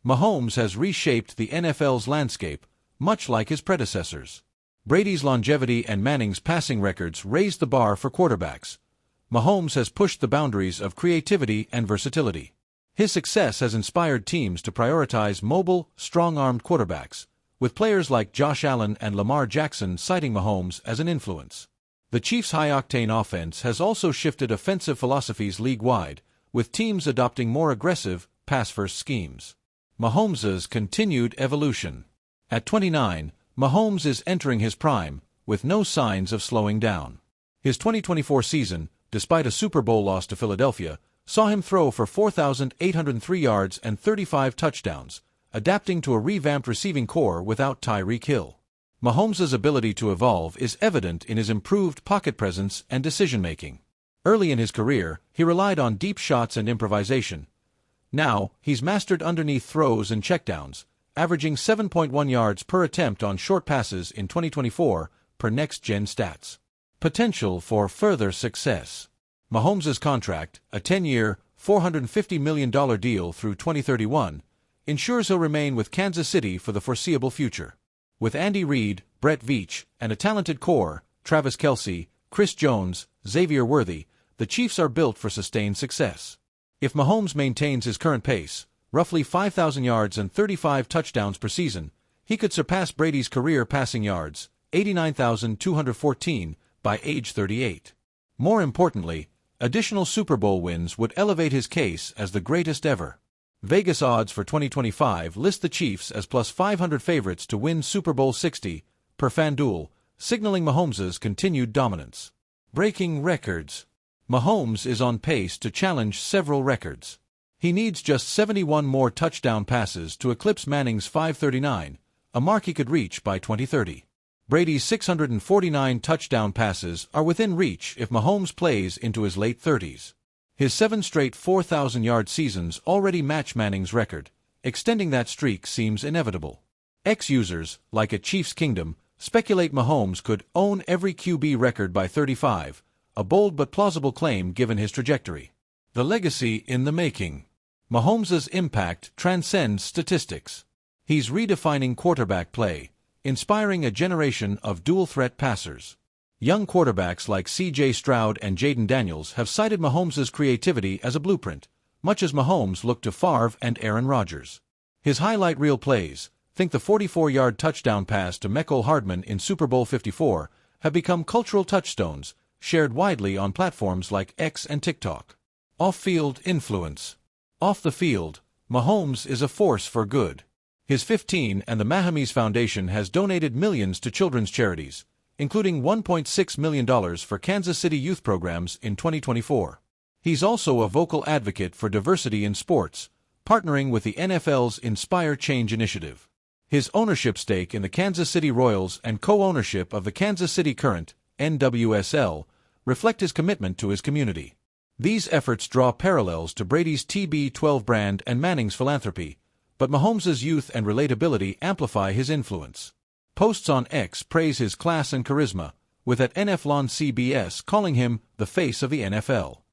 Mahomes has reshaped the NFL's landscape, much like his predecessors. Brady's longevity and Manning's passing records raised the bar for quarterbacks. Mahomes has pushed the boundaries of creativity and versatility. His success has inspired teams to prioritize mobile, strong-armed quarterbacks, with players like Josh Allen and Lamar Jackson citing Mahomes as an influence. The Chiefs' high-octane offense has also shifted offensive philosophies league-wide, with teams adopting more aggressive, pass-first schemes. Mahomes' continued evolution. At 29, Mahomes is entering his prime, with no signs of slowing down. His 2024 season, despite a Super Bowl loss to Philadelphia, saw him throw for 4,803 yards and 35 touchdowns, adapting to a revamped receiving core without Tyreek Hill. Mahomes' ability to evolve is evident in his improved pocket presence and decision-making. Early in his career, he relied on deep shots and improvisation. Now, he's mastered underneath throws and checkdowns, averaging 7.1 yards per attempt on short passes in 2024, per next-gen stats. Potential for further success. Mahomes' contract, a 10-year, $450 million deal through 2031, ensures he'll remain with Kansas City for the foreseeable future. With Andy Reid, Brett Veach, and a talented core, Travis Kelce, Chris Jones, Xavier Worthy, the Chiefs are built for sustained success. If Mahomes maintains his current pace, roughly 5,000 yards and 35 touchdowns per season, he could surpass Brady's career passing yards, 89,214, by age 38. More importantly, additional Super Bowl wins would elevate his case as the greatest ever. Vegas odds for 2025 list the Chiefs as plus 500 favorites to win Super Bowl 60, per FanDuel, signaling Mahomes' continued dominance. Breaking records. Mahomes is on pace to challenge several records. He needs just 71 more touchdown passes to eclipse Manning's 539, a mark he could reach by 2030. Brady's 649 touchdown passes are within reach if Mahomes plays into his late 30s. His 7 straight 4,000-yard seasons already match Manning's record. Extending that streak seems inevitable. Ex-users, like at Chiefs Kingdom, speculate Mahomes could own every QB record by 35, a bold but plausible claim given his trajectory. The legacy in the making. Mahomes' impact transcends statistics. He's redefining quarterback play, inspiring a generation of dual-threat passers. Young quarterbacks like C.J. Stroud and Jaden Daniels have cited Mahomes' creativity as a blueprint, much as Mahomes looked to Favre and Aaron Rodgers. His highlight reel plays, think the 44-yard touchdown pass to Mecole Hardman in Super Bowl 54, have become cultural touchstones, shared widely on platforms like X and TikTok. Off-field influence. Off the field, Mahomes is a force for good. His 15 and the Mahomes Foundation has donated millions to children's charities, including $1.6 million for Kansas City youth programs in 2024. He's also a vocal advocate for diversity in sports, partnering with the NFL's Inspire Change initiative. His ownership stake in the Kansas City Royals and co-ownership of the Kansas City Current, NWSL, reflect his commitment to his community. These efforts draw parallels to Brady's TB12 brand and Manning's philanthropy, but Mahomes' youth and relatability amplify his influence. Posts on X praise his class and charisma, with at NFLON-CBS calling him the face of the NFL.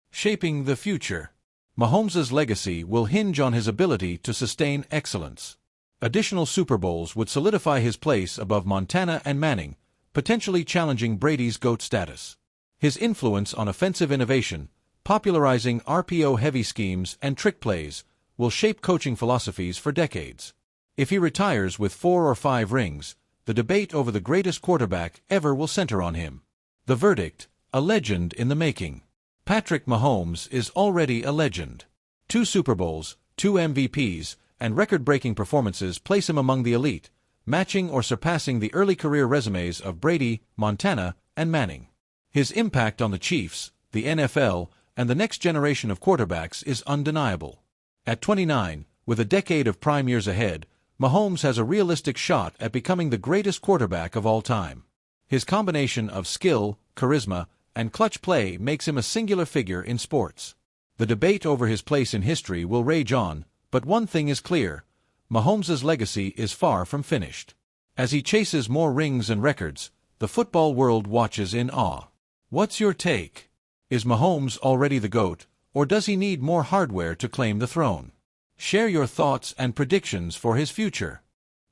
Shaping the future. Mahomes' legacy will hinge on his ability to sustain excellence. Additional Super Bowls would solidify his place above Montana and Manning, potentially challenging Brady's GOAT status. His influence on offensive innovation, popularizing RPO-heavy schemes and trick plays, will shape coaching philosophies for decades. If he retires with 4 or 5 rings, the debate over the greatest quarterback ever will center on him. The verdict, a legend in the making. Patrick Mahomes is already a legend. 2 Super Bowls, 2 MVPs, and record-breaking performances place him among the elite, matching or surpassing the early career resumes of Brady, Montana, and Manning. His impact on the Chiefs, the NFL, and the next generation of quarterbacks is undeniable. At 29, with a decade of prime years ahead, Mahomes has a realistic shot at becoming the greatest quarterback of all time. His combination of skill, charisma, and clutch play makes him a singular figure in sports. The debate over his place in history will rage on, but one thing is clear: Mahomes' legacy is far from finished. As he chases more rings and records, the football world watches in awe. What's your take? Is Mahomes already the GOAT, or does he need more hardware to claim the throne? Share your thoughts and predictions for his future.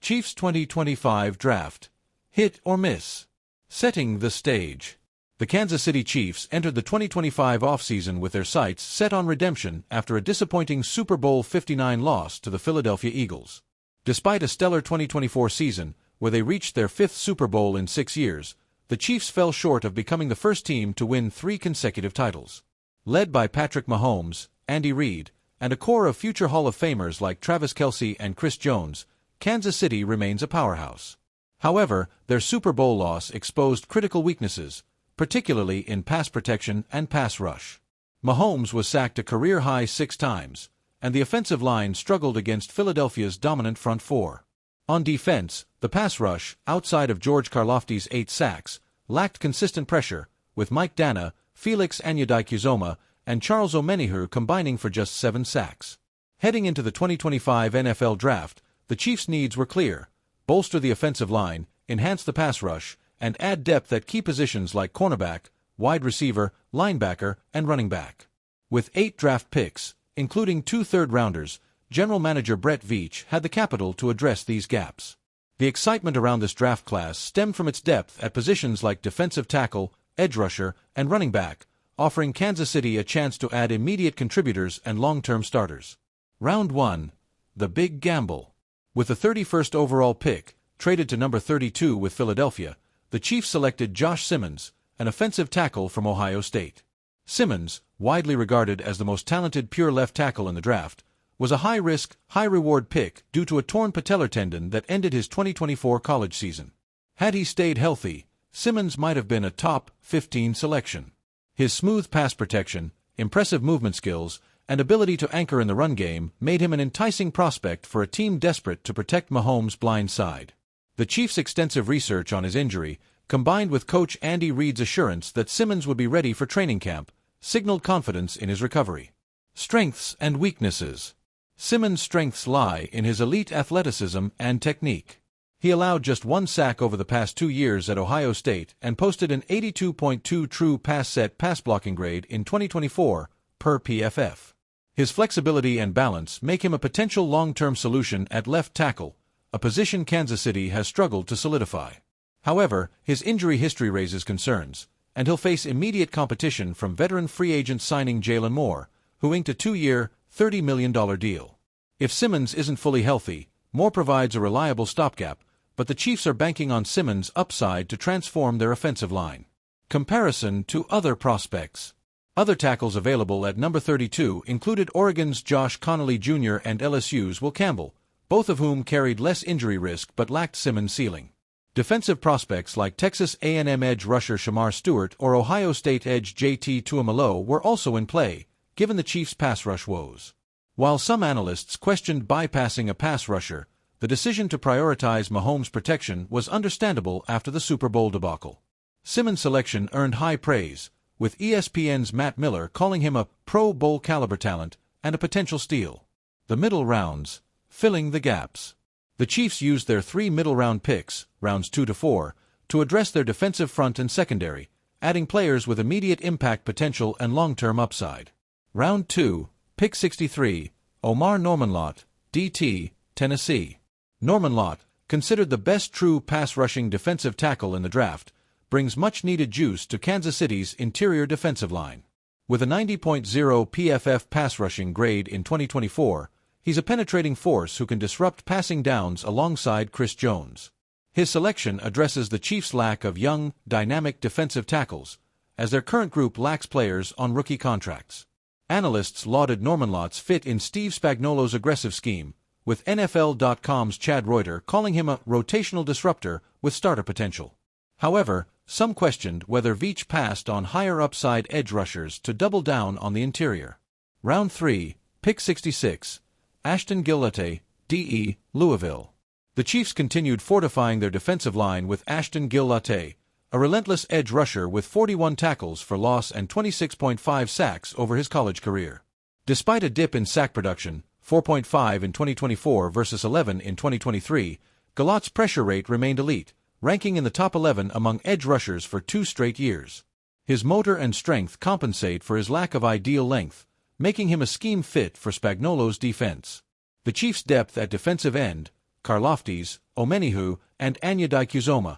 Chiefs 2025 Draft. Hit or miss? Setting the stage. The Kansas City Chiefs entered the 2025 offseason with their sights set on redemption after a disappointing Super Bowl 59 loss to the Philadelphia Eagles. Despite a stellar 2024 season, where they reached their fifth Super Bowl in 6 years, the Chiefs fell short of becoming the first team to win 3 consecutive titles. Led by Patrick Mahomes, Andy Reid, and a core of future Hall of Famers like Travis Kelce and Chris Jones, Kansas City remains a powerhouse. However, their Super Bowl loss exposed critical weaknesses, particularly in pass protection and pass rush. Mahomes was sacked a career-high 6 times, and the offensive line struggled against Philadelphia's dominant front four. On defense, the pass rush, outside of George Karlaftis' 8 sacks, lacked consistent pressure, with Mike Dana, Felix Anudike-Uzomah, and Charles Omenihu combining for just 7 sacks. Heading into the 2025 NFL Draft, the Chiefs' needs were clear: bolster the offensive line, enhance the pass rush, and add depth at key positions like cornerback, wide receiver, linebacker, and running back. With 8 draft picks, including 2 third-rounders, General Manager Brett Veach had the capital to address these gaps. The excitement around this draft class stemmed from its depth at positions like defensive tackle, edge rusher, and running back, offering Kansas City a chance to add immediate contributors and long-term starters. Round 1. The Big Gamble. With the 31st overall pick, traded to number 32 with Philadelphia, the Chiefs selected Josh Simmons, an offensive tackle from Ohio State. Simmons, widely regarded as the most talented pure left tackle in the draft, was a high-risk, high-reward pick due to a torn patellar tendon that ended his 2024 college season. Had he stayed healthy, Simmons might have been a top 15 selection. His smooth pass protection, impressive movement skills, and ability to anchor in the run game made him an enticing prospect for a team desperate to protect Mahomes' blind side. The Chiefs' extensive research on his injury, combined with coach Andy Reid's assurance that Simmons would be ready for training camp, signaled confidence in his recovery. Strengths and weaknesses. Simmons' strengths lie in his elite athleticism and technique. He allowed just 1 sack over the past 2 years at Ohio State and posted an 82.2 true pass set pass blocking grade in 2024, per PFF. His flexibility and balance make him a potential long-term solution at left tackle, a position Kansas City has struggled to solidify. However, his injury history raises concerns, and he'll face immediate competition from veteran free agent signing Jalen Moore, who inked a 2-year, $30 million deal. If Simmons isn't fully healthy, Moore provides a reliable stopgap, but the Chiefs are banking on Simmons' upside to transform their offensive line. Comparison to other prospects. Other tackles available at number 32 included Oregon's Josh Connolly Jr. and LSU's Will Campbell, both of whom carried less injury risk but lacked Simmons' ceiling. Defensive prospects like Texas A&M edge rusher Shamar Stewart or Ohio State edge JT Tuimoloau were also in play, given the Chiefs' pass rush woes. While some analysts questioned bypassing a pass rusher, the decision to prioritize Mahomes' protection was understandable after the Super Bowl debacle. Simmons' selection earned high praise, with ESPN's Matt Miller calling him a Pro Bowl caliber talent and a potential steal. The middle rounds, filling the gaps. The Chiefs used their 3 middle-round picks, rounds 2 to 4, to address their defensive front and secondary, adding players with immediate impact potential and long-term upside. Round 2, pick 63, Omar Norman-Lott, DT, Tennessee. Norman-Lott, considered the best true pass-rushing defensive tackle in the draft, brings much-needed juice to Kansas City's interior defensive line. With a 90.0 PFF pass-rushing grade in 2024, he's a penetrating force who can disrupt passing downs alongside Chris Jones. His selection addresses the Chiefs' lack of young, dynamic defensive tackles, as their current group lacks players on rookie contracts. Analysts lauded Norman-Lott's fit in Steve Spagnuolo's aggressive scheme, with NFL.com's Chad Reuter calling him a rotational disruptor with starter potential. However, some questioned whether Veach passed on higher upside edge rushers to double down on the interior. Round 3, pick 66, Ashton Gillotte, DE, Louisville. The Chiefs continued fortifying their defensive line with Ashton Gillotte, a relentless edge rusher with 41 tackles for loss and 26.5 sacks over his college career. Despite a dip in sack production, 4.5 in 2024 versus 11 in 2023, Gillotte's pressure rate remained elite, ranking in the top 11 among edge rushers for 2 straight years. His motor and strength compensate for his lack of ideal length, making him a scheme fit for Spagnuolo's defense. The Chiefs' depth at defensive end, Karlaftis, Omenihu, and Anyadikusoma,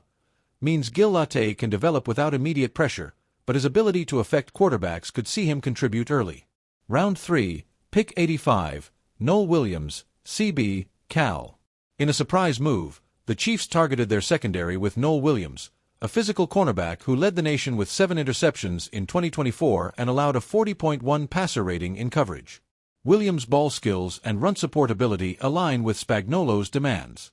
means Gil Latte can develop without immediate pressure, but his ability to affect quarterbacks could see him contribute early. Round 3, pick 85, Noel Williams, CB, Cal. In a surprise move, the Chiefs targeted their secondary with Noel Williams, a physical cornerback who led the nation with 7 interceptions in 2024 and allowed a 40.1 passer rating in coverage. Williams' ball skills and run support ability align with Spagnuolo's demands.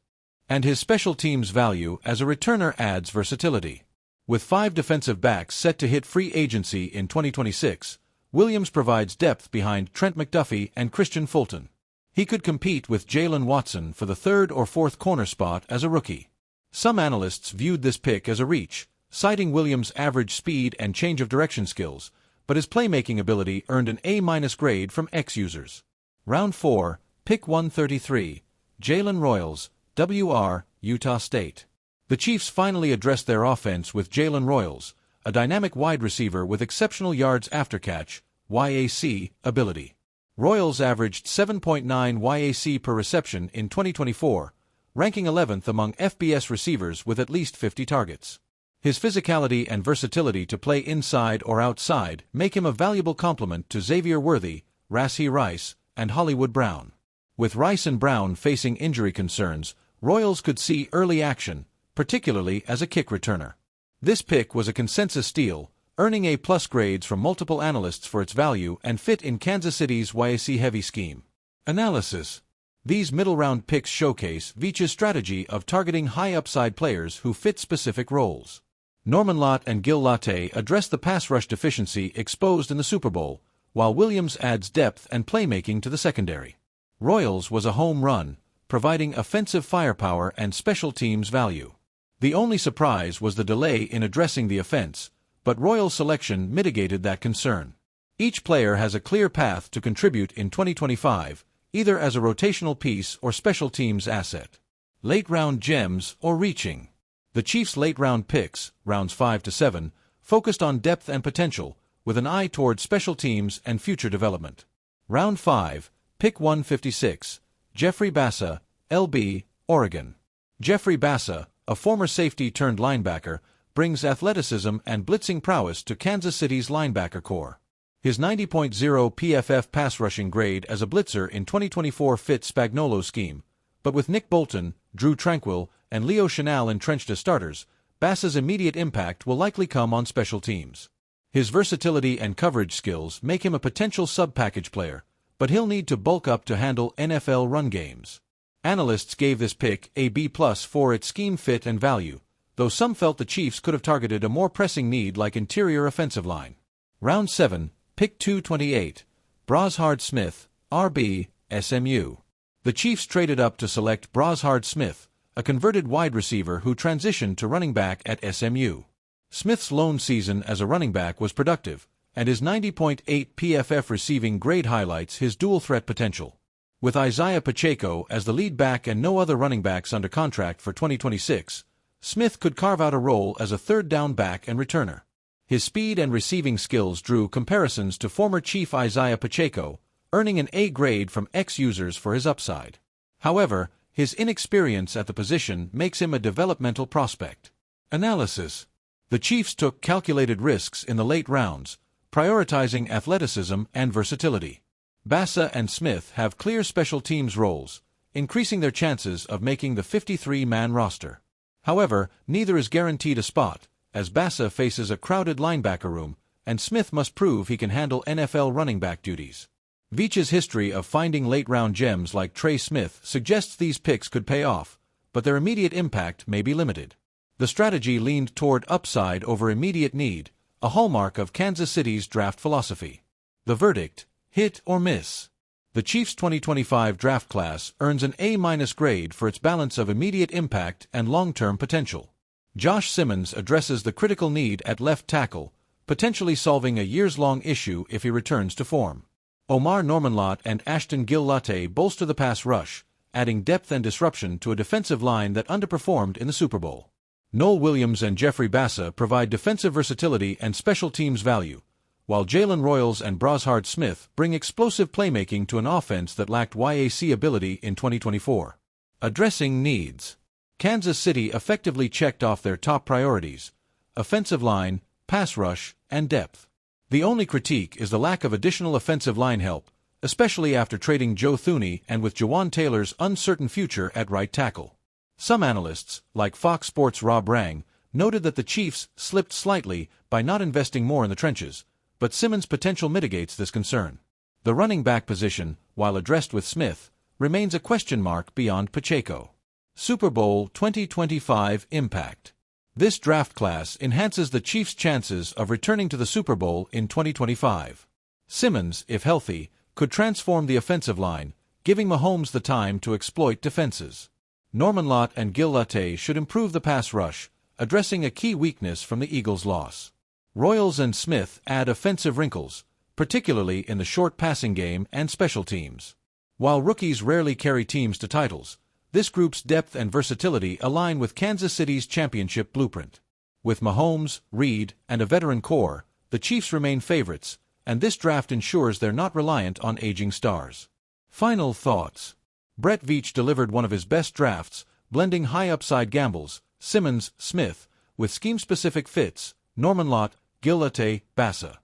And his special teams value as a returner adds versatility. With 5 defensive backs set to hit free agency in 2026, Williams provides depth behind Trent McDuffie and Christian Fulton. He could compete with Jalen Watson for the 3rd or 4th corner spot as a rookie. Some analysts viewed this pick as a reach, citing Williams' average speed and change of direction skills, but his playmaking ability earned an A- grade from X users. Round 4, pick 133, Jalen Royals, WR, Utah State. The Chiefs finally addressed their offense with Jalen Royals, a dynamic wide receiver with exceptional yards after catch, YAC, ability. Royals averaged 7.9 YAC per reception in 2024, ranking 11th among FBS receivers with at least 50 targets. His physicality and versatility to play inside or outside make him a valuable complement to Xavier Worthy, Rashee Rice, and Hollywood Brown. With Rice and Brown facing injury concerns, Royals could see early action, particularly as a kick returner. This pick was a consensus steal, earning A+ grades from multiple analysts for its value and fit in Kansas City's YAC-heavy scheme. Analysis. These middle-round picks showcase Veach's strategy of targeting high-upside players who fit specific roles. Norman Lott and Gil Latte address the pass rush deficiency exposed in the Super Bowl, while Williams adds depth and playmaking to the secondary. Royals was a home run, providing offensive firepower and special teams value. The only surprise was the delay in addressing the offense, but Royals' selection mitigated that concern. Each player has a clear path to contribute in 2025, either as a rotational piece or special teams asset. Late-round gems or reaching. The Chiefs' late-round picks, rounds 5 to 7, focused on depth and potential, with an eye toward special teams and future development. Round 5, pick 156, Jeffrey Bassa, LB, Oregon. Jeffrey Bassa, a former safety-turned-linebacker, brings athleticism and blitzing prowess to Kansas City's linebacker core. His 90.0 PFF pass rushing grade as a blitzer in 2024 fits Spagnuolo's scheme, but with Nick Bolton, Drew Tranquill, and Leo Chenal entrenched as starters, Bassa's immediate impact will likely come on special teams. His versatility and coverage skills make him a potential sub-package player, but he'll need to bulk up to handle NFL run games. Analysts gave this pick a B+ for its scheme fit and value, though some felt the Chiefs could have targeted a more pressing need like interior offensive line. Round 7, pick 228, Brashard Smith, RB, SMU. The Chiefs traded up to select Brashard Smith, a converted wide receiver who transitioned to running back at SMU. Smith's lone season as a running back was productive, and his 90.8 PFF receiving grade highlights his dual-threat potential. With Isaiah Pacheco as the lead back and no other running backs under contract for 2026, Smith could carve out a role as a third-down back and returner. His speed and receiving skills drew comparisons to former Chief Isaiah Pacheco, earning an A grade from X users for his upside. However, his inexperience at the position makes him a developmental prospect. Analysis. The Chiefs took calculated risks in the late rounds, prioritizing athleticism and versatility. Bassa and Smith have clear special teams roles, increasing their chances of making the 53-man roster. However, neither is guaranteed a spot, as Bassa faces a crowded linebacker room, and Smith must prove he can handle NFL running back duties. Veach's history of finding late-round gems like Trey Smith suggests these picks could pay off, but their immediate impact may be limited. The strategy leaned toward upside over immediate need, a hallmark of Kansas City's draft philosophy. The verdict: hit or miss. The Chiefs' 2025 draft class earns an A- grade for its balance of immediate impact and long-term potential. Josh Simmons addresses the critical need at left tackle, potentially solving a years-long issue if he returns to form. Omar Normanlott and Ashton Gil Latte bolster the pass rush, adding depth and disruption to a defensive line that underperformed in the Super Bowl. Noel Williams and Jeffrey Bassa provide defensive versatility and special teams value, while Jalen Royals and Brashard Smith bring explosive playmaking to an offense that lacked YAC ability in 2024. Addressing needs. Kansas City effectively checked off their top priorities: offensive line, pass rush, and depth. The only critique is the lack of additional offensive line help, especially after trading Joe Thuney and with Jawan Taylor's uncertain future at right tackle. Some analysts, like Fox Sports' Rob Rang, noted that the Chiefs slipped slightly by not investing more in the trenches, but Simmons' potential mitigates this concern. The running back position, while addressed with Smith, remains a question mark beyond Pacheco. Super Bowl 2025 impact. This draft class enhances the Chiefs' chances of returning to the Super Bowl in 2025. Simmons, if healthy, could transform the offensive line, giving Mahomes the time to exploit defenses. Norman Lott and Gil Latte should improve the pass rush, addressing a key weakness from the Eagles' loss. Royals and Smith add offensive wrinkles, particularly in the short passing game and special teams. While rookies rarely carry teams to titles, this group's depth and versatility align with Kansas City's championship blueprint. With Mahomes, Reed, and a veteran core, the Chiefs remain favorites, and this draft ensures they're not reliant on aging stars. Final thoughts. Brett Veach delivered one of his best drafts, blending high-upside gambles, Simmons, Smith, with scheme-specific fits, Norman Lott, Gil Latte, Bassa.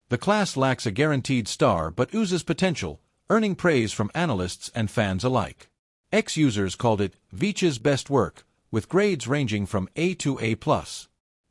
The class lacks a guaranteed star but oozes potential, earning praise from analysts and fans alike. Ex-users called it Veach's best work, with grades ranging from A to A+.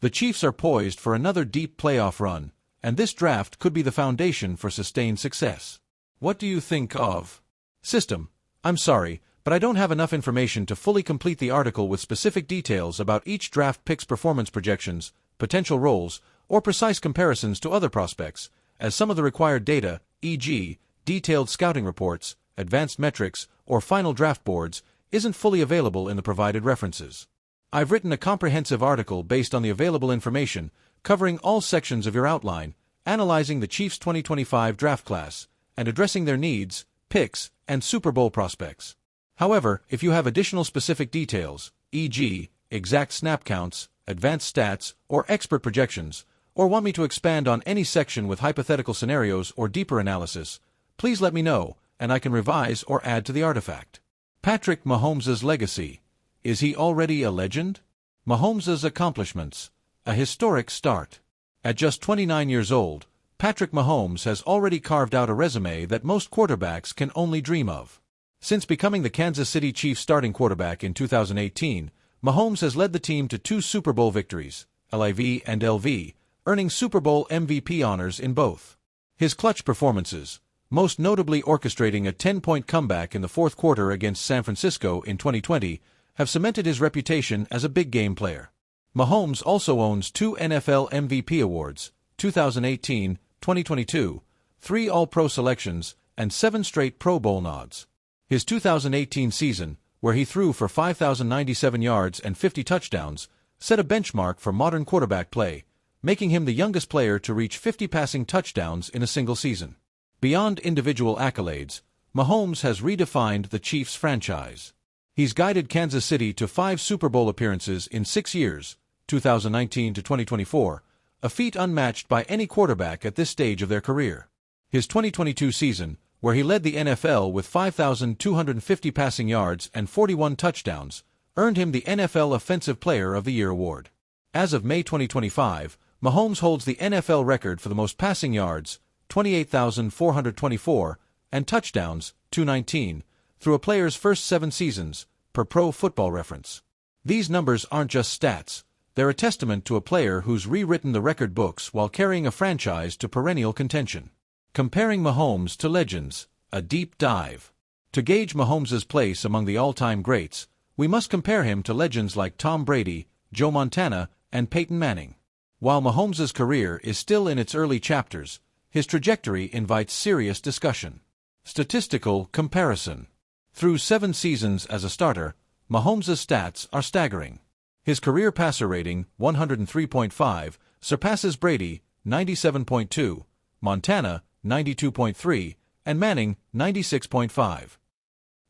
The Chiefs are poised for another deep playoff run, and this draft could be the foundation for sustained success. What do you think of system? I'm sorry, but I don't have enough information to fully complete the article with specific details about each draft pick's performance projections, potential roles, or precise comparisons to other prospects, as some of the required data, e.g., detailed scouting reports, advanced metrics, or final draft boards, isn't fully available in the provided references. I've written a comprehensive article based on the available information, covering all sections of your outline, analyzing the Chiefs' 2025 draft class, and addressing their needs, picks, and Super Bowl prospects. However, if you have additional specific details, e.g., exact snap counts, advanced stats, or expert projections, or want me to expand on any section with hypothetical scenarios or deeper analysis, please let me know, and I can revise or add to the artifact. Patrick Mahomes' legacy. Is he already a legend? Mahomes' accomplishments. A historic start. At just 29 years old, Patrick Mahomes has already carved out a resume that most quarterbacks can only dream of. Since becoming the Kansas City Chiefs starting quarterback in 2018, Mahomes has led the team to 2 Super Bowl victories, LIV and LV, earning Super Bowl MVP honors in both. His clutch performances, most notably orchestrating a 10-point comeback in the fourth quarter against San Francisco in 2020, have cemented his reputation as a big-game player. Mahomes also owns 2 NFL MVP awards, 2018, 2022, 3 All-Pro selections, and 7 straight Pro Bowl nods. His 2018 season, where he threw for 5,097 yards and 50 touchdowns, set a benchmark for modern quarterback play, making him the youngest player to reach 50 passing touchdowns in a single season. Beyond individual accolades, Mahomes has redefined the Chiefs franchise. He's guided Kansas City to 5 Super Bowl appearances in 6 years, 2019 to 2024, a feat unmatched by any quarterback at this stage of their career. His 2022 season, where he led the NFL with 5,250 passing yards and 41 touchdowns, earned him the NFL Offensive Player of the Year award. As of May 2025, Mahomes holds the NFL record for the most passing yards, 28,424, and touchdowns, 219, through a player's first 7 seasons, per Pro Football Reference. These numbers aren't just stats, they're a testament to a player who's rewritten the record books while carrying a franchise to perennial contention. Comparing Mahomes to legends, a deep dive. To gauge Mahomes' place among the all-time greats, we must compare him to legends like Tom Brady, Joe Montana, and Peyton Manning. While Mahomes' career is still in its early chapters, his trajectory invites serious discussion. Statistical comparison. Through 7 seasons as a starter, Mahomes' stats are staggering. His career passer rating, 103.5, surpasses Brady, 97.2, Montana, 92.3, and Manning, 96.5.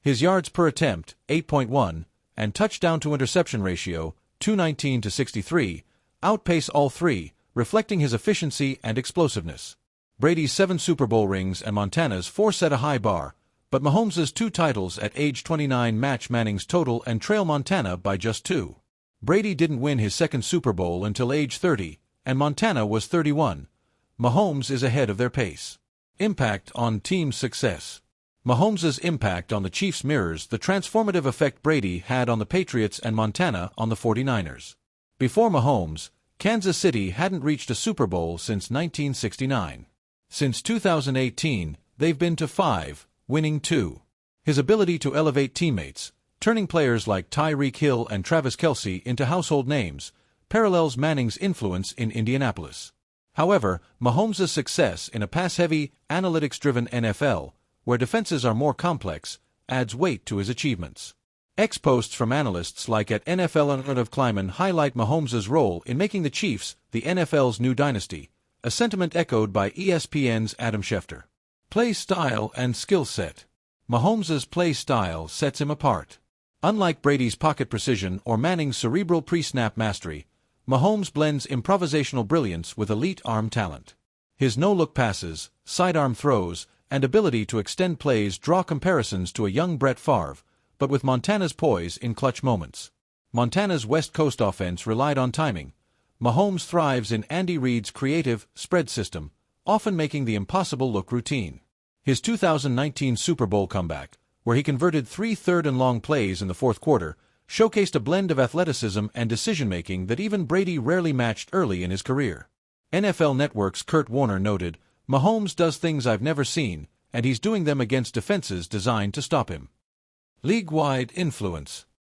His yards per attempt, 8.1, and touchdown-to-interception ratio, 219 to 63, outpace all 3, reflecting his efficiency and explosiveness. Brady's 7 Super Bowl rings and Montana's 4 set a high bar, but Mahomes' 2 titles at age 29 match Manning's total and trail Montana by just 2. Brady didn't win his 2nd Super Bowl until age 30, and Montana was 31. Mahomes is ahead of their pace. Impact on team success. Mahomes' impact on the Chiefs mirrors the transformative effect Brady had on the Patriots and Montana on the 49ers. Before Mahomes, Kansas City hadn't reached a Super Bowl since 1969. Since 2018, they've been to 5, winning 2. His ability to elevate teammates, turning players like Tyreek Hill and Travis Kelce into household names, parallels Manning's influence in Indianapolis. However, Mahomes' success in a pass-heavy, analytics-driven NFL, where defenses are more complex, adds weight to his achievements. Ex-posts from analysts like at NFL Alternative Kleiman highlight Mahomes' role in making the Chiefs the NFL's new dynasty, a sentiment echoed by ESPN's Adam Schefter. Play style and skill set. Mahomes' play style sets him apart. Unlike Brady's pocket precision or Manning's cerebral pre-snap mastery, Mahomes blends improvisational brilliance with elite arm talent. His no-look passes, sidearm throws, and ability to extend plays draw comparisons to a young Brett Favre, but with Montana's poise in clutch moments. Montana's West Coast offense relied on timing. Mahomes thrives in Andy Reid's creative, spread system, often making the impossible look routine. His 2019 Super Bowl comeback, where he converted 3 third-and-long plays in the fourth quarter, showcased a blend of athleticism and decision-making that even Brady rarely matched early in his career. NFL Network's Kurt Warner noted, "Mahomes does things I've never seen, and he's doing them against defenses designed to stop him." League-wide influence.